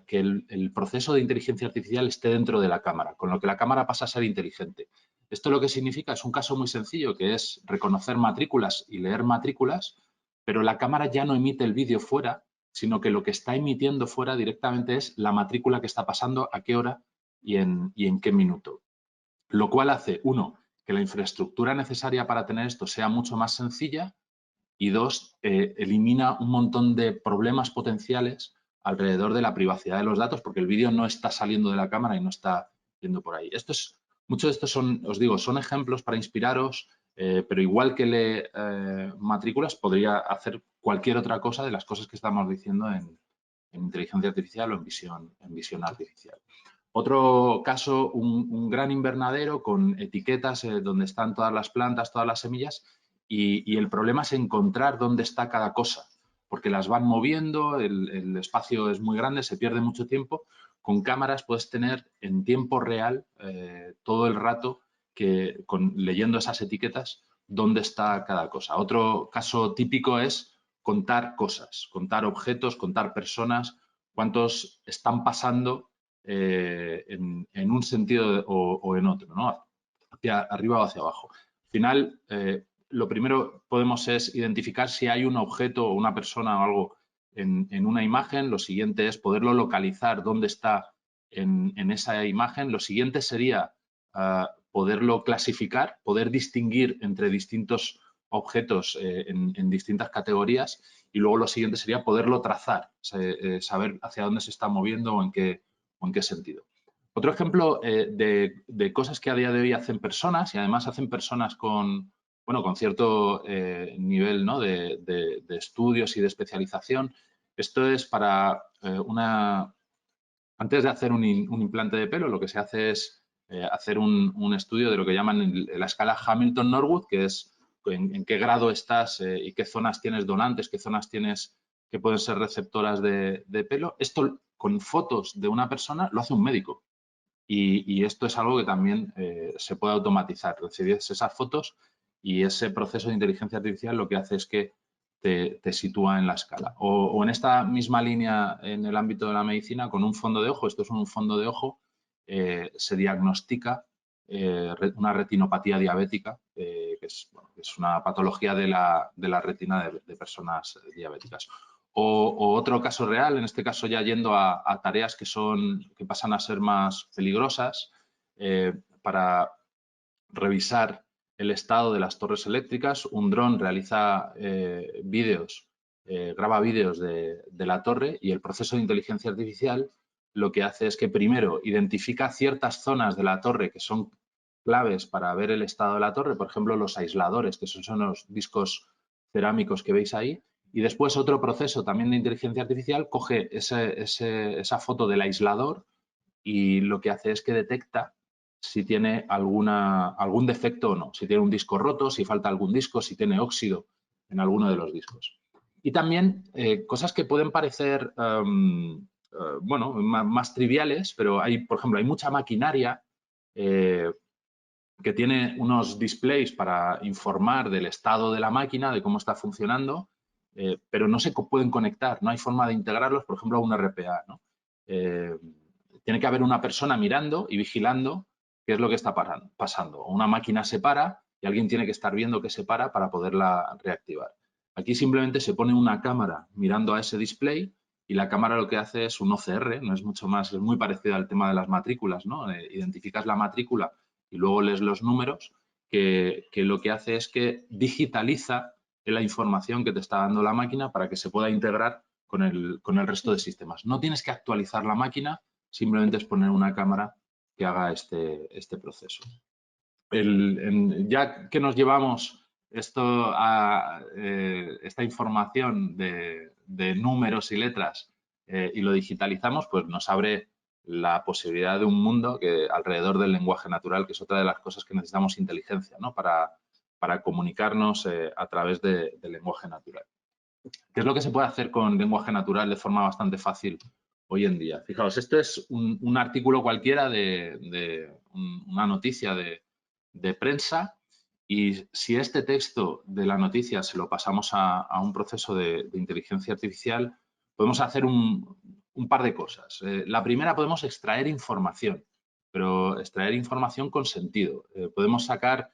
el proceso de inteligencia artificial esté dentro de la cámara, con lo que la cámara pasa a ser inteligente. Esto lo que significa es un caso muy sencillo, que es reconocer matrículas y leer matrículas, pero la cámara ya no emite el vídeo fuera, sino que lo que está emitiendo fuera directamente es la matrícula que está pasando, a qué hora y en qué minuto. Lo cual hace, 1, que la infraestructura necesaria para tener esto sea mucho más sencilla y 2, elimina un montón de problemas potenciales alrededor de la privacidad de los datos porque el vídeo no está saliendo de la cámara y no está yendo por ahí. Muchos de estos son, os digo, son ejemplos para inspiraros, pero igual que lee matrículas, podría hacer cualquier otra cosa de las cosas que estamos diciendo en inteligencia artificial o en visión artificial. Otro caso, un gran invernadero con etiquetas donde están todas las plantas, todas las semillas, y el problema es encontrar dónde está cada cosa, porque las van moviendo, el espacio es muy grande, se pierde mucho tiempo. Con cámaras puedes tener en tiempo real todo el rato leyendo esas etiquetas, dónde está cada cosa. Otro caso típico es contar cosas, contar objetos, contar personas, cuántos están pasando en un sentido o en otro, ¿no? Hacia arriba o hacia abajo. Al final, lo primero podemos es identificar si hay un objeto o una persona o algo en una imagen. Lo siguiente es poderlo localizar dónde está en esa imagen. Lo siguiente sería poderlo clasificar, poder distinguir entre distintos objetos en distintas categorías, y luego lo siguiente sería poderlo trazar, saber hacia dónde se está moviendo o en qué sentido. Otro ejemplo de cosas que a día de hoy hacen personas, y además hacen personas con cierto nivel, ¿no?, de estudios y de especialización. Esto es para antes de hacer un implante de pelo, lo que se hace es hacer un estudio de lo que llaman la escala Hamilton-Norwood, que es en qué grado estás y qué zonas tienes donantes, qué zonas tienes que pueden ser receptoras de pelo. Esto con fotos de una persona lo hace un médico. Y esto es algo que también se puede automatizar. Recibes esas fotos y ese proceso de inteligencia artificial lo que hace es que te sitúa en la escala. O en esta misma línea en el ámbito de la medicina, con un fondo de ojo, esto es un fondo de ojo, se diagnostica una retinopatía diabética, que es una patología de la retina de personas diabéticas. O otro caso real, en este caso ya yendo a tareas que pasan a ser más peligrosas, para revisar el estado de las torres eléctricas, un dron realiza graba vídeos de la torre, y el proceso de inteligencia artificial lo que hace es que primero identifica ciertas zonas de la torre que son claves para ver el estado de la torre, por ejemplo, los aisladores, que son los discos cerámicos que veis ahí, y después otro proceso también de inteligencia artificial coge esa foto del aislador y lo que hace es que detecta si tiene algún defecto o no, si tiene un disco roto, si falta algún disco, si tiene óxido en alguno de los discos. Y también cosas que pueden parecer más triviales, pero por ejemplo, hay mucha maquinaria que tiene unos displays para informar del estado de la máquina, de cómo está funcionando, pero no se pueden conectar, no hay forma de integrarlos, por ejemplo, a un RPA, ¿no? Tiene que haber una persona mirando y vigilando qué es lo que está pasando. Una máquina se para y alguien tiene que estar viendo que se para poderla reactivar. Aquí simplemente se pone una cámara mirando a ese display, y la cámara lo que hace es un OCR, no es mucho más, es muy parecido al tema de las matrículas, ¿no? Identificas la matrícula y luego lees los números, que lo que hace es que digitaliza la información que te está dando la máquina para que se pueda integrar con el resto de sistemas. No tienes que actualizar la máquina, simplemente es poner una cámara que haga este proceso. Ya que nos llevamos esta información de números y letras y lo digitalizamos, pues nos abre la posibilidad de un mundo alrededor del lenguaje natural, que es otra de las cosas que necesitamos inteligencia, ¿no?, para comunicarnos a través del lenguaje natural. ¿Qué es lo que se puede hacer con lenguaje natural de forma bastante fácil hoy en día? Fijaos, esto es un artículo cualquiera de una noticia de prensa, y si este texto de la noticia se lo pasamos a un proceso de inteligencia artificial, podemos hacer un par de cosas. La primera, podemos extraer información, pero extraer información con sentido. Podemos sacar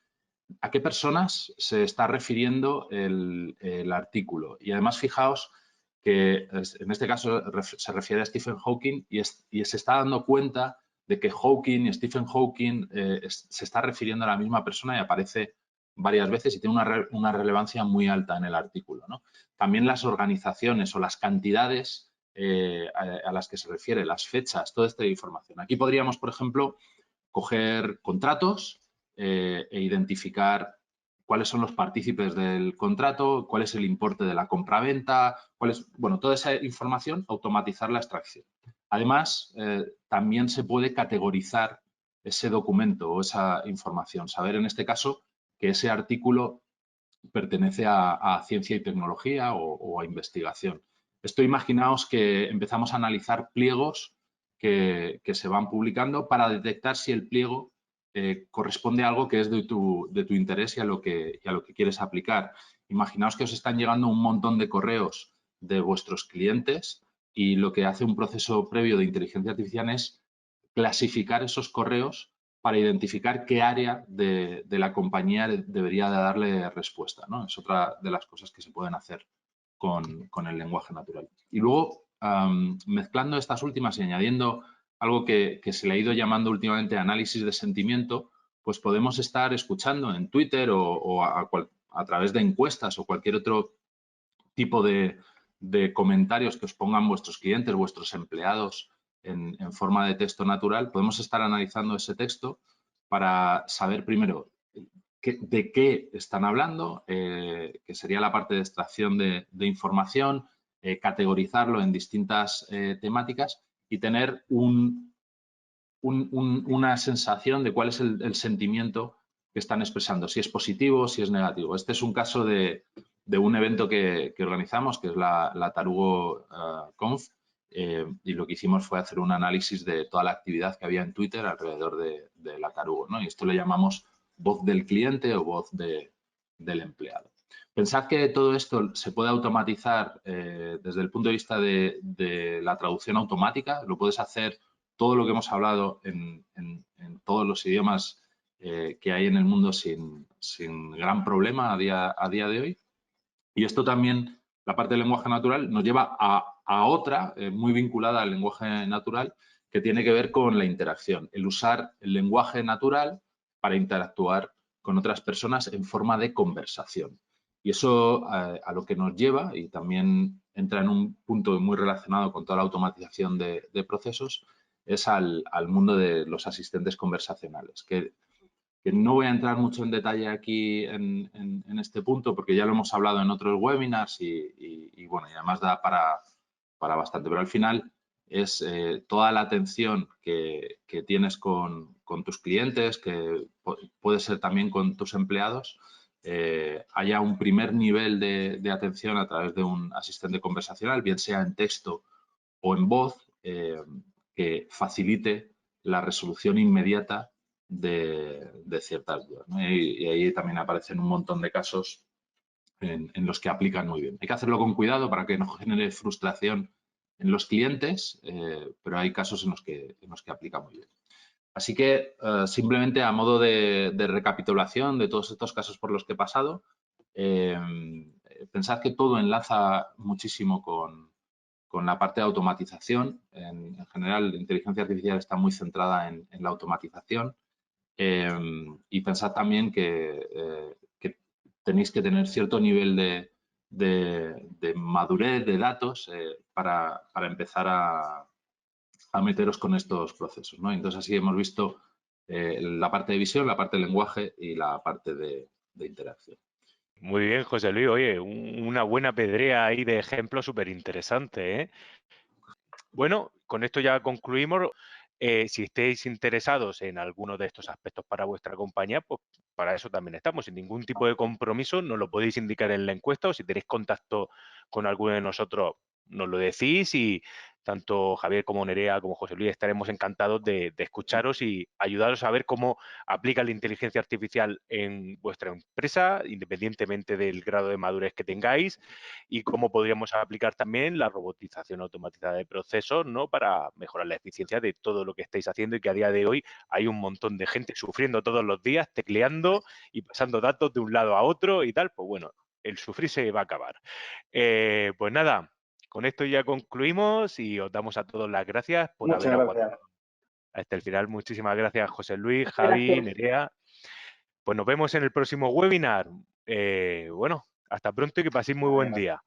a qué personas se está refiriendo el artículo. Y además, fijaos que en este caso se refiere a Stephen Hawking, y se está dando cuenta de que Hawking y Stephen Hawking se está refiriendo a la misma persona, y aparece varias veces y tiene una relevancia muy alta en el artículo, ¿no? También las organizaciones o las cantidades a las que se refiere, las fechas, toda esta información. Aquí podríamos, por ejemplo, coger contratos e identificar cuáles son los partícipes del contrato, cuál es el importe de la compraventa, toda esa información, automatizar la extracción. Además, también se puede categorizar ese documento o esa información, saber en este caso que ese artículo pertenece a ciencia y tecnología o a investigación. Esto, imaginaos que empezamos a analizar pliegos que se van publicando para detectar si el pliego corresponde a algo que es de tu interés y a lo que quieres aplicar. Imaginaos que os están llegando un montón de correos de vuestros clientes y lo que hace un proceso previo de inteligencia artificial es clasificar esos correos para identificar qué área de la compañía debería de darle respuesta, ¿no? Es otra de las cosas que se pueden hacer con el lenguaje natural. Y luego, mezclando estas últimas y añadiendo algo que se le ha ido llamando últimamente análisis de sentimiento, pues podemos estar escuchando en Twitter o a través de encuestas o cualquier otro tipo de comentarios que os pongan vuestros clientes, vuestros empleados en forma de texto natural, podemos estar analizando ese texto para saber primero de qué están hablando, que sería la parte de extracción de información, categorizarlo en distintas temáticas y tener una sensación de cuál es el sentimiento que están expresando, si es positivo, si es negativo. Este es un caso de un evento que organizamos, que es la Tarugo Conf, y lo que hicimos fue hacer un análisis de toda la actividad que había en Twitter alrededor de la Tarugo, ¿no? Y esto le llamamos voz del cliente o voz del empleado. Pensad que todo esto se puede automatizar desde el punto de vista de la traducción automática. Lo puedes hacer todo lo que hemos hablado en todos los idiomas que hay en el mundo sin gran problema a día de hoy. Y esto también, la parte del lenguaje natural, nos lleva a otra muy vinculada al lenguaje natural, que tiene que ver con la interacción, el usar el lenguaje natural para interactuar con otras personas en forma de conversación. Y eso a lo que nos lleva, y también entra en un punto muy relacionado con toda la automatización de procesos, es al mundo de los asistentes conversacionales, que no voy a entrar mucho en detalle aquí en este punto porque ya lo hemos hablado en otros webinars y bueno, y además da para bastante, pero al final es toda la atención que tienes con tus clientes, que puede ser también con tus empleados, haya un primer nivel de atención a través de un asistente conversacional, bien sea en texto o en voz, que facilite la resolución inmediata de ciertas dudas, ¿no? Y ahí también aparecen un montón de casos en los que aplican muy bien. Hay que hacerlo con cuidado para que no genere frustración en los clientes, pero hay casos en los que aplica muy bien. Así que simplemente a modo de recapitulación de todos estos casos por los que he pasado, pensad que todo enlaza muchísimo con la parte de automatización. En general, la inteligencia artificial está muy centrada en la automatización. Y pensad también que tenéis que tener cierto nivel de madurez de datos para empezar a meteros con estos procesos, ¿no? Entonces, así hemos visto la parte de visión, la parte de lenguaje y la parte de interacción. Muy bien, José Luis. Oye, una buena pedrea ahí de ejemplos súper interesante, ¿eh? Bueno, con esto ya concluimos. Si estéis interesados en alguno de estos aspectos para vuestra compañía, pues para eso también estamos. Sin ningún tipo de compromiso, nos lo podéis indicar en la encuesta o si tenéis contacto con alguno de nosotros, nos lo decís y tanto Javier como Nerea como José Luis estaremos encantados de escucharos y ayudaros a ver cómo aplica la inteligencia artificial en vuestra empresa, independientemente del grado de madurez que tengáis, y cómo podríamos aplicar también la robotización automatizada de procesos, ¿no? Para mejorar la eficiencia de todo lo que estáis haciendo y que a día de hoy hay un montón de gente sufriendo todos los días, tecleando y pasando datos de un lado a otro y tal. Pues bueno, el sufrir se va a acabar. Pues nada, con esto ya concluimos y os damos a todos las gracias por Muchas haber gracias. aguantado hasta el final. Muchísimas gracias, José Luis, Javi, Gracias. Nerea. Pues nos vemos en el próximo webinar. Bueno, hasta pronto y que paséis muy buen día.